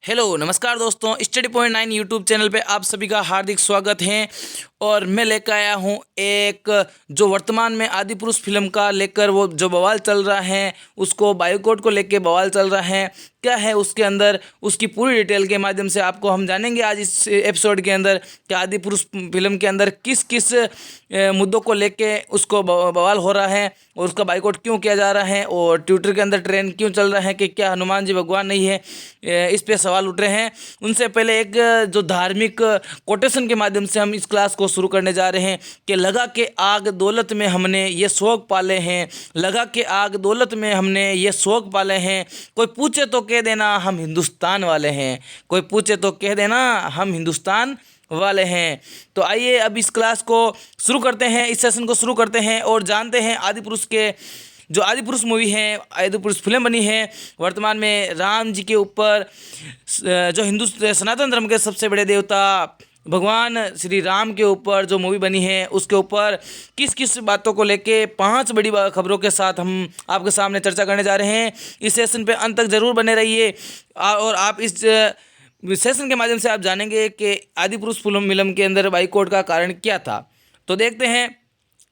Hello नमस्कार दोस्तों, study point 9 YouTube channel पे आप सभी का हार्दिक स्वागत है। और मैं लेकर आया हूँ एक जो वर्तमान में आदि पुरुष फिल्म का लेकर वो जो बवाल चल रहा है, उसको बायकॉट को लेकर बवाल चल रहा है, क्या है उसके अंदर, उसकी पूरी डिटेल के माध्यम से आपको हम जानेंगे आज इस एपिसोड के अंदर कि आदि पुरुष फिल्म के अंदर किस किस मुद्दों को लेके उसको बवाल हो रहा है और उसका बायकॉट क्यों किया जा रहा है और ट्विटर के अंदर ट्रेंड क्यों चल रहा है कि क्या हनुमान जी भगवान नहीं है। इस पे सवाल उठ रहे हैं। उनसे पहले एक जो धार्मिक कोटेशन के माध्यम से हम इस क्लास को शुरू करने जा रहे हैं कि लगा के आग दौलत में हमने ये शौक पाले हैं, लगा के आग दौलत में हमने ये शौक पाले हैं, कोई पूछे तो कह देना हम हिंदुस्तान वाले हैं, कोई पूछे तो कह देना हम हिंदुस्तान वाले हैं। तो आइए अब इस क्लास को शुरू करते हैं, इस सेशन को शुरू करते हैं और जानते हैं आदि पुरुष के जो आदि पुरुष मूवी है, आदि पुरुष फिल्म बनी है वर्तमान में राम जी के ऊपर, जो हिंदू सनातन धर्म के सबसे बड़े देवता भगवान श्री राम के ऊपर जो मूवी बनी है उसके ऊपर किस किस बातों को लेके 5 बड़ी खबरों के साथ हम आपके सामने चर्चा करने जा रहे हैं। इस सेशन पे अंत तक जरूर बने रहिए और आप इस सेशन के माध्यम से आप जानेंगे कि आदि पुरुष फिल्म के अंदर बाइकआउट का कारण क्या था। तो देखते हैं।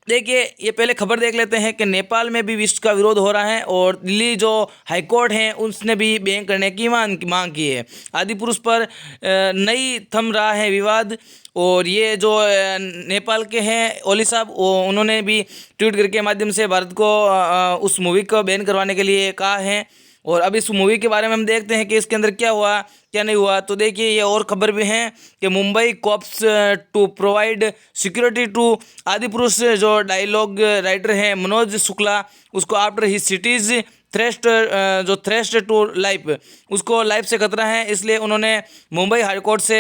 देखिए, ये पहले खबर देख लेते हैं कि नेपाल में भी विश्व का विरोध हो रहा है और दिल्ली जो हाईकोर्ट है उसने भी बैन करने की मांग की है। आदि पुरुष पर नहीं थम रहा है विवाद और ये जो नेपाल के हैं ओली साहब, उन्होंने भी ट्वीट करके माध्यम से भारत को उस मूवी को बैन करवाने के लिए कहा है। और अब इस मूवी के बारे में हम देखते हैं कि इसके अंदर क्या हुआ क्या नहीं हुआ। तो देखिए, ये और खबर भी है कि Mumbai cops to provide security to Adipurush जो डायलॉग राइटर हैं मनोज शुक्ला, उसको after he cites threat to life, उसको लाइफ से खतरा है, इसलिए उन्होंने मुंबई हाई कोर्ट से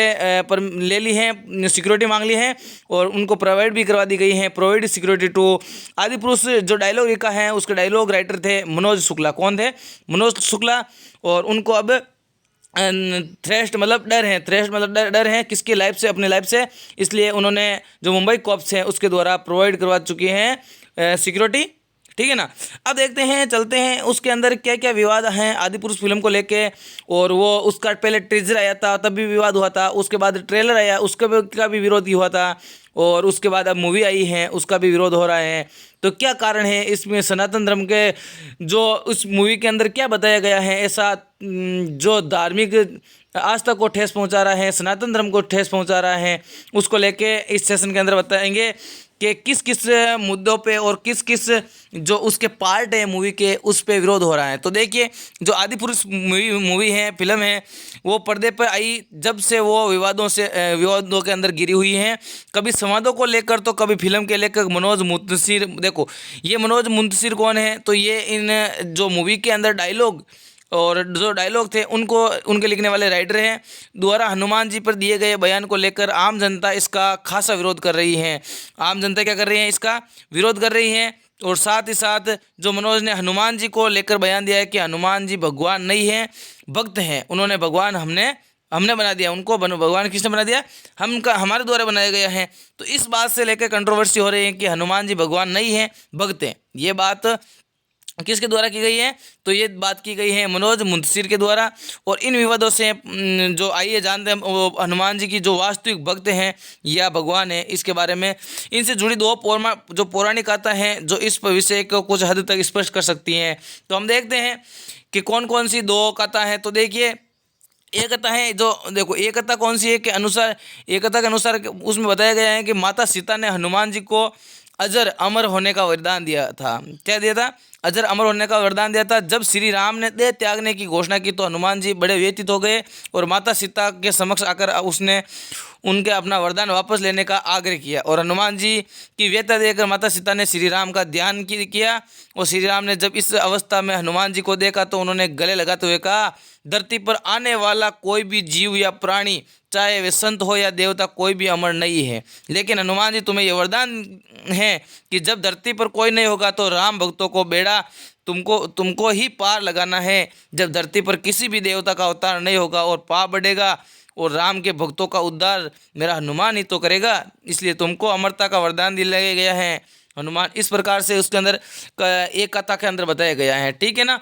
पर ले ली है, सिक्योरिटी मांग ली है और उनको प्रोवाइड भी करवा दी गई है। Provide security to Adipurush जो डायलॉग लिखा है उसके डायलॉग राइटर थे मनोज शुक्ला। कौन थे? मनोज शुक्ला। और उनको अब थ्रेस्ट मतलब डर है, थ्रेस्ट मतलब डर है किसकी लाइफ से? अपनी लाइफ से, इसलिए उन्होंने जो मुंबई कॉप्स हैं उसके द्वारा प्रोवाइड करवा चुकी हैं सिक्योरिटी। ठीक है ना। अब देखते हैं, चलते हैं उसके अंदर क्या क्या विवाद हैं आदि पुरुष फिल्म को लेके। और वो उसका पहले टीजर आया था तब भी विवाद हुआ था, उसके बाद ट्रेलर आया उसका भी विरोध ही हुआ था और उसके बाद अब मूवी आई है उसका भी विरोध हो रहा है। तो क्या कारण है इसमें? सनातन धर्म के जो उस मूवी के अंदर क्या बताया गया है ऐसा जो धार्मिक आस्था को ठेस पहुंचा रहा है, सनातन धर्म को ठेस पहुंचा रहा है, उसको लेके इस सेशन के अंदर बताएंगे कि किस किस मुद्दों पे और किस किस जो उसके पार्ट है मूवी के उस पे विरोध हो रहा है। तो देखिए, जो आदि पुरुष मूवी है, फिल्म है, वो पर्दे पर आई जब से वो विवादों के अंदर गिरी हुई है, कभी संवादों को लेकर तो कभी फिल्म के लेकर। मनोज मुंतशिर, देखो ये मनोज मुंतशिर कौन है? तो ये इन जो मूवी के अंदर डायलॉग और जो डायलॉग थे उनको उनके लिखने वाले राइटर हैं। द्वारा हनुमान जी पर दिए गए बयान को लेकर आम जनता इसका खासा विरोध कर रही है। आम जनता क्या कर रही है? इसका विरोध कर रही है। और साथ ही साथ जो मनोज ने हनुमान जी को लेकर बयान दिया है कि हनुमान जी भगवान नहीं है, भक्त हैं, उन्होंने भगवान हमने बना दिया, उनको भगवान किसने बना दिया? हमारे द्वारा बनाया गया है। तो इस बात से लेकर कंट्रोवर्सी हो रही है कि हनुमान जी भगवान नहीं है, भक्त हैं। ये बात किसके द्वारा की गई है? तो ये बात की गई है मनोज मुंतशिर के द्वारा। और इन विवादों से जो आइए जानते हैं वो हनुमान जी की जो वास्तविक भक्त हैं या भगवान है, इसके बारे में इनसे जुड़ी दो जो पौराणिक कथा हैं जो इस विषय को कुछ हद तक स्पष्ट कर सकती हैं। तो हम देखते हैं कि कौन कौन सी दो कथा हैं। तो देखिए, एक कथा है जो, देखो एक कथा कौन सी है कि एक कथा के अनुसार उसमें बताया गया है कि माता सीता ने हनुमान जी को अजर अमर होने का वरदान दिया था। क्या दिया था? अजर अमर होने का वरदान दिया था। जब श्री राम ने देह त्यागने की घोषणा की तो हनुमान जी बड़े व्यथित हो गए और माता सीता के समक्ष आकर उसने उनके अपना वरदान वापस लेने का आग्रह किया। और हनुमान जी की व्यथा देखकर माता सीता ने श्री राम का ध्यान किया और श्री राम ने जब इस अवस्था में हनुमान जी को देखा तो उन्होंने गले लगाते हुए कहा, धरती पर आने वाला कोई भी जीव या प्राणी, चाहे वे संत हो या देवता, कोई भी अमर नहीं है। लेकिन हनुमान जी, तुम्हें यह वरदान है कि जब धरती पर कोई नहीं होगा तो राम भक्तों को बेड़ा तुमको ही पार लगाना है। जब धरती पर किसी भी देवता का अवतार नहीं होगा और पाप बढ़ेगा और राम के भक्तों का उद्धार मेरा हनुमान ही तो करेगा, इसलिए तुमको अमरता का वरदान दिलाया गया है। हनुमान, इस प्रकार से उसके अंदर एक कथा के अंदर बताया गया है, ठीक है ना।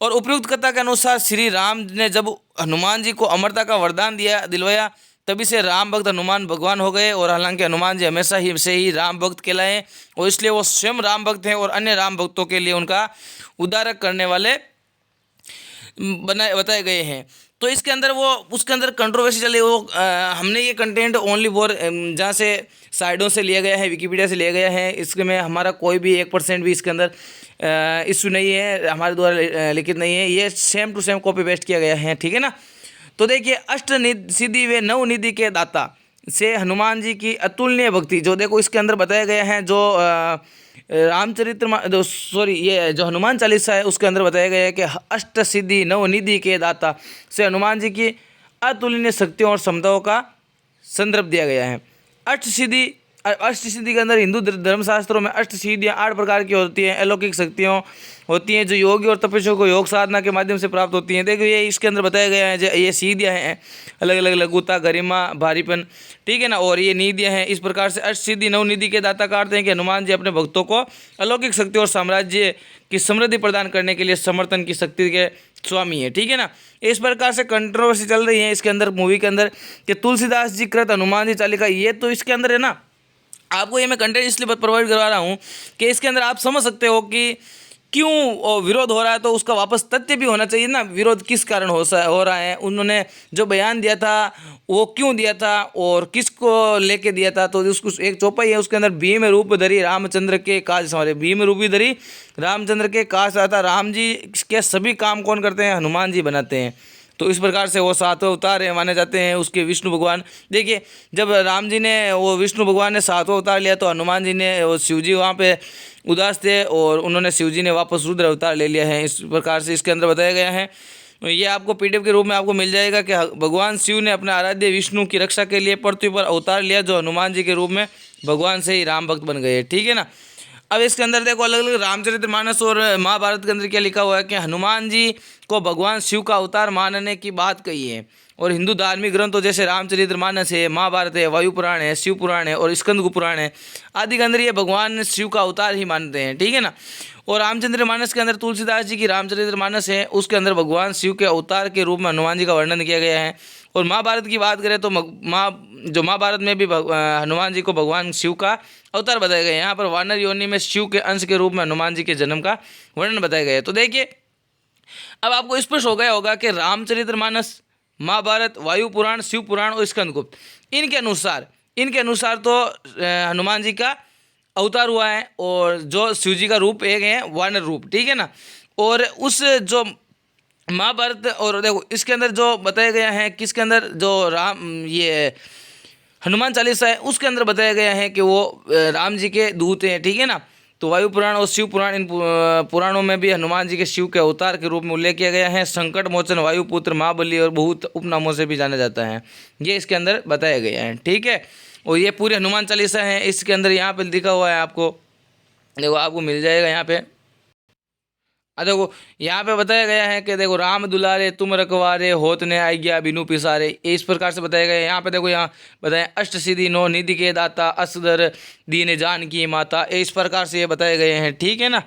और उपयुक्त कथा के अनुसार श्री राम ने जब हनुमान जी को अमरता का वरदान दिलवाया, तभी से राम भक्त हनुमान भगवान हो गए। और हालांकि हनुमान जी हमेशा ही से ही राम भक्त कहलाए, और इसलिए वो स्वयं राम भक्त हैं और अन्य राम भक्तों के लिए उनका उद्धारक करने वाले बताए गए हैं। तो इसके अंदर वो उसके अंदर कंट्रोवर्सी चले, वो हमने ये कंटेंट ओनली फॉर जहाँ से साइडों से लिया गया है, विकिपीडिया से लिया गया है, इसमें हमारा कोई भी 1% भी इसके अंदर इशू नहीं है, हमारे द्वारा लिखित नहीं है, ये same to same copy paste किया गया है, ठीक है ना। तो देखिए, अष्ट सिद्धि व नव निधि के दाता से हनुमान जी की अतुलनीय भक्ति, जो देखो इसके अंदर बताया गया है, जो रामचरित्र सॉरी ये जो हनुमान चालीसा है उसके अंदर बताया गया है कि अष्ट सिद्धि नव निधि के दाता से हनुमान जी की अतुलनीय शक्तियों और क्षमताओं का संदर्भ दिया गया है। अष्ट सिद्धि के अंदर हिंदू धर्मशास्त्रों में अष्ट सिद्धियाँ 8 प्रकार की होती हैं, अलौकिक शक्तियों होती हैं जो योगी और तपस्वियों को योग साधना के माध्यम से प्राप्त होती हैं। देखो ये इसके अंदर बताया गया है, ये सिद्धियाँ हैं अलग अलग, लघुता, गरिमा, भारीपन, ठीक है ना, और ये निधियाँ हैं। इस प्रकार से अष्ट सिद्धि नव निधि के दाता का अर्थ है कि हनुमान जी अपने भक्तों को अलौकिक शक्ति और साम्राज्य की समृद्धि प्रदान करने के लिए समर्थन की शक्ति के स्वामी है, ठीक है ना। इस प्रकार से कंट्रोवर्सी चल रही है इसके अंदर मूवी के अंदर कि तुलसीदास जी कृत हनुमान जी चालीसा, ये तो इसके अंदर है ना। आपको ये मैं कंटेंट इसलिए प्रोवाइड करवा रहा हूँ कि इसके अंदर आप समझ सकते हो कि क्यों विरोध हो रहा है, तो उसका वापस तथ्य भी होना चाहिए ना, विरोध किस कारण हो रहा है, उन्होंने जो बयान दिया था वो क्यों दिया था और किसको लेके दिया था। तो उसको एक चौपाई है उसके अंदर, भीम रूप धरी रामचंद्र के काज संवारे, भीम रूपी धरी रामचंद्र के काज आता। राम जी के सभी काम कौन करते हैं? हनुमान जी बनाते हैं। तो इस प्रकार से वो 7वें अवतार है माने जाते हैं उसके विष्णु भगवान। देखिए, जब राम जी ने वो विष्णु भगवान ने 7वां अवतार लिया तो हनुमान जी ने वो शिव जी वहाँ पे उदास थे और उन्होंने शिव जी ने वापस रुद्र अवतार ले लिया है। इस प्रकार से इसके अंदर बताया गया है। ये आपको PDF के रूप में आपको मिल जाएगा कि भगवान शिव ने अपने आराध्य विष्णु की रक्षा के लिए पृथ्वी पर अवतार लिया, जो हनुमान जी के रूप में भगवान से ही राम भक्त बन गए, ठीक है ना। अब इसके अंदर देखो अलग अलग रामचरितमानस और महाभारत के अंदर क्या लिखा हुआ है कि हनुमान जी को भगवान शिव का अवतार मानने की बात कही है। और हिंदू धार्मिक ग्रंथों जैसे रामचरितमानस है, महाभारत है, वायु पुराण है, शिव पुराण है और स्कंद पुराण है आदि के अंदर ये भगवान शिव का अवतार ही मानते हैं, ठीक है ना। और रामचंद्रमानस के अंदर तुलसीदास जी की रामचरितमानस है, उसके अंदर भगवान शिव के अवतार के रूप में हनुमान जी का वर्णन किया गया है। और महाभारत की बात करें तो महाभारत में भी हनुमान जी को भगवान शिव का अवतार बताया गया है। यहाँ पर वानर योनि में शिव के अंश के रूप में हनुमान जी के जन्म का वर्णन बताया गया है। तो देखिए, अब आपको स्पष्ट हो गया होगा कि रामचरितमानस, महाभारत, वायु पुराण, शिव पुराण और स्कंदगुप्त, इनके अनुसार तो हनुमान जी का अवतार हुआ है और जो शिव जी का रूप एक है वानर रूप, ठीक है ना। और उस जो महाभारत और देखो इसके अंदर जो बताया गया है, किसके अंदर जो ये हनुमान चालीसा है उसके अंदर बताया गया है कि वो राम जी के दूत हैं, ठीक है ना। तो वायु पुराण और शिव पुराण, इन पुराणों में भी हनुमान जी के शिव के अवतार के रूप में उल्लेख किया गया है। संकट मोचन, वायुपुत्र, महाबली और बहुत उपनामों से भी जाना जाता है, ये इसके अंदर बताया गया है, ठीक है। और ये पूरी हनुमान चालीसा है, इसके अंदर यहाँ पे लिखा हुआ है, आपको देखो आपको मिल जाएगा यहाँ पे। देखो यहाँ पे बताया गया है कि देखो राम दुलारे तुम रखवारे होत ने आज्ञा बिनु पिसारे, इस प्रकार से बताया गया है। यहाँ पे देखो यहाँ बताया अष्ट सिद्धि नौ निधि के दाता असदर दीन जान की माता, इस प्रकार से ये बताए गए हैं, ठीक है ना।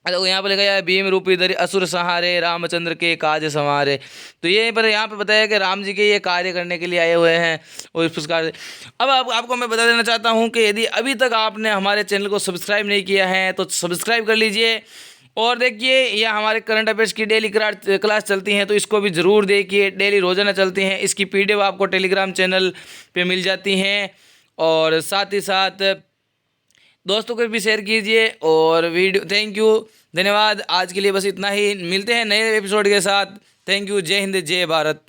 देखो यहाँ पर लिखा है भीम रूपी धरि असुर सहारे रामचंद्र के काज संवारे। तो ये पर यहाँ पे बताया कि राम जी के ये कार्य करने के लिए आए हुए हैं। और इस प्रकार से अब आपको मैं बता देना चाहता हूँ कि यदि अभी तक आपने हमारे चैनल को सब्सक्राइब नहीं किया है तो सब्सक्राइब कर लीजिए। और देखिए यह हमारे करंट अफेयर्स की डेली क्लास चलती हैं, तो इसको भी ज़रूर देखिए, डेली रोजाना चलती हैं। इसकी PDF आपको टेलीग्राम चैनल पे मिल जाती हैं। और साथ ही साथ दोस्तों को भी शेयर कीजिए और वीडियो। थैंक यू, धन्यवाद। आज के लिए बस इतना ही, मिलते हैं नए एपिसोड के साथ। थैंक यू, जय हिंद, जय भारत।